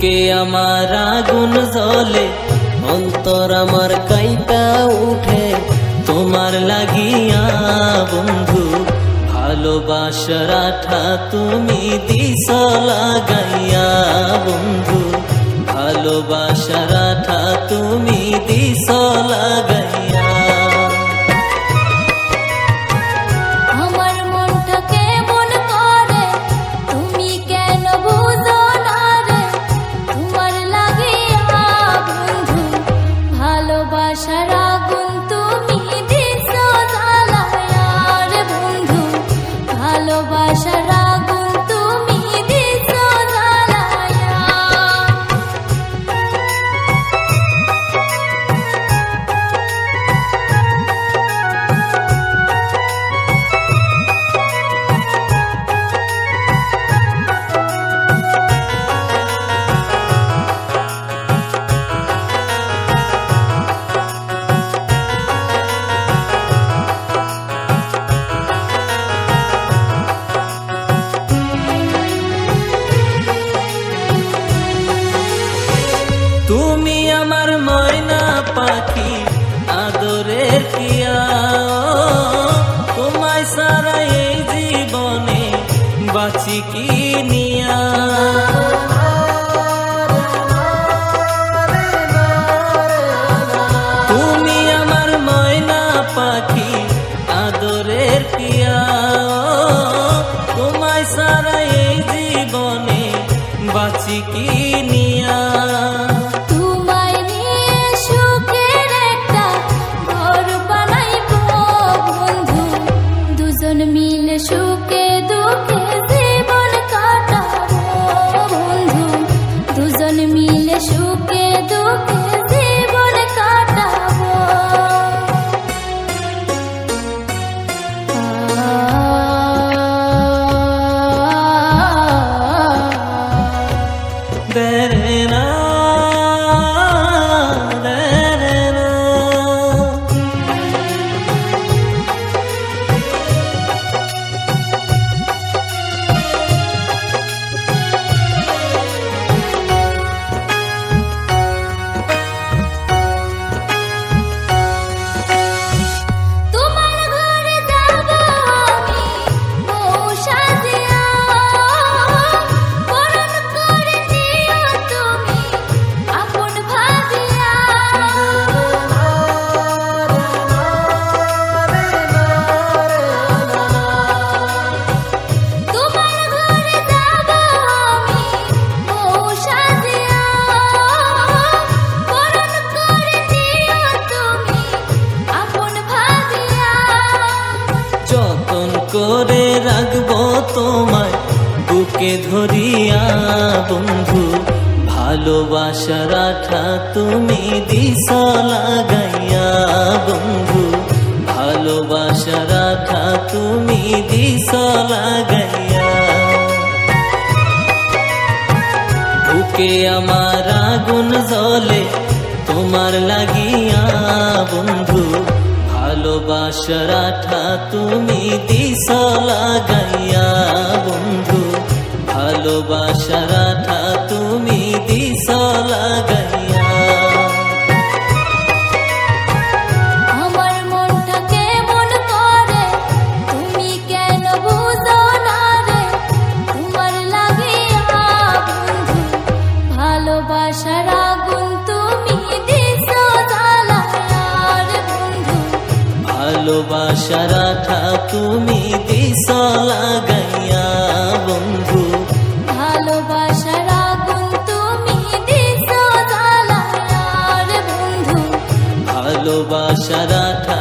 বুকে আমার আগুন জ্বলে, অন্তর আমার কাইপা উঠে তোমার লাগিয়া বন্ধু। ভালোবাসার আঠা তুমি দিছ লাগাইয়া বন্ধু, ভালোবাসার আঠা তুমি দিছ লাগাইয়া। আমার মনটা কেমন করে তুমি কেন বুঝো না রে, তোমার লাগিয়া বন্ধু ভালোবাসার আগুন তুমি দিছ জ্বালায়া রে বন্ধু, ভালোবাসার আগুন তুমি দিছ জ্বালায়া। তুমি আমার ময়না পাখি আদরের টিয়া, তোমায় সারা এই জীবনে বাঁচি কি নিয়া। তুমি আমার ময়না পাখি আদরের টিয়া, তোমায় সারা এই জীবনে বাঁচি কি নিয়া। তোমায় নিয়ে সুখের একটা ঘর বানাইবো বন্ধু, দুজন মিলে সুখে দুঃখে জীবন কাটাবো বন্ধু, দুজন মিলে সুখে দুঃখে জীবন কাটাবো। দেরে না দেরে না, তোমার ঘরে যাবো আমি বউ সাজিয়া, বরণ করে নিও তুমি আপন ভাবিয়া। তোমার ঘরে যাবো আমি বউ সাজিয়া, বরণ করে নিও তুমি আপন ভাবিয়া। যতন করে রাখবো তোমায় বুকে ধরিয়া বন্ধু, ভালোবাসার আঠা তুমি দিছ লাগাইয়া বন্ধু, ভালোবাসার আঠা তুমি দিছ লাগাইয়া। বুকে আমার আগুন জ্বলে তোমার লাগিয়া বন্ধু, ভালোবাসার আঠা তুমি দিছ লাগাইয়া বন্ধু, ভালোবাসার আঠা তুমি দিছ লাগাইয়া। আমার মনটা কেমন করে তুমি কেন বুঝো না রে, তোমার লাগিয়া বন্ধু ভালোবাসার আগুন তুমি দিছ জ্বালায়া রে বন্ধু, ভালোবাসার আঠা তুমি দিছ লাগাইয়া বন্ধু, ভালোবাসার আগুন তুমি দিছ জ্বালায়া রে বন্ধু, ভালোবাসার আঠা